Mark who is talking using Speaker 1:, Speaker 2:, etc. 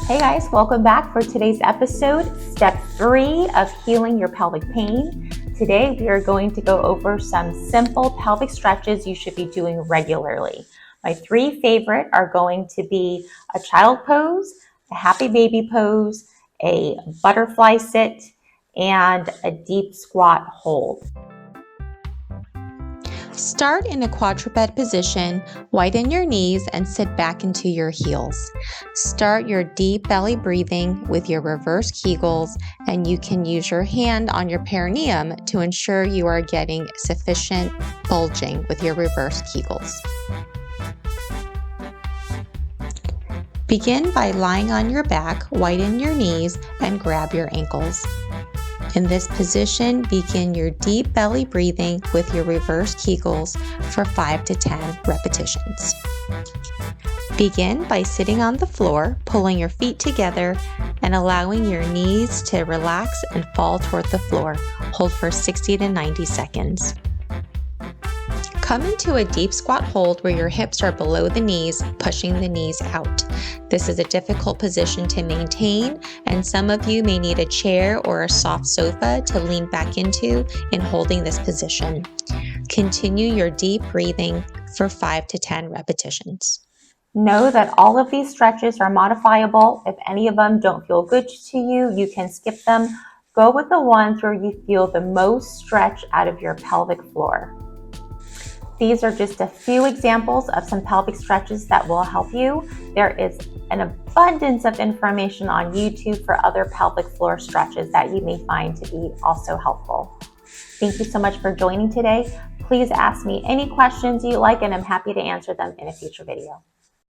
Speaker 1: Hey guys, welcome back for today's episode, step 3 of healing your pelvic pain. Today we are going to go over some simple pelvic stretches you should be doing regularly. My 3 favorite are going to be a child pose, a happy baby pose, a butterfly sit, and a deep squat hold.
Speaker 2: Start in a quadruped position, widen your knees, and sit back into your heels. Start your deep belly breathing with your reverse Kegels, and you can use your hand on your perineum to ensure you are getting sufficient bulging with your reverse Kegels. Begin by lying on your back, widen your knees, and grab your ankles. In this position, begin your deep belly breathing with your reverse Kegels for 5 to 10 repetitions. Begin by sitting on the floor, pulling your feet together and allowing your knees to relax and fall toward the floor. Hold for 60 to 90 seconds. Come into a deep squat hold where your hips are below the knees, pushing the knees out. This is a difficult position to maintain, and some of you may need a chair or a soft sofa to lean back into in holding this position. Continue your deep breathing for 5 to 10 repetitions.
Speaker 1: Know that all of these stretches are modifiable. If any of them don't feel good to you, you can skip them. Go with the ones where you feel the most stretch out of your pelvic floor. These are just a few examples of some pelvic stretches that will help you. There is an abundance of information on YouTube for other pelvic floor stretches that you may find to be also helpful. Thank you so much for joining today. Please ask me any questions you like, and I'm happy to answer them in a future video.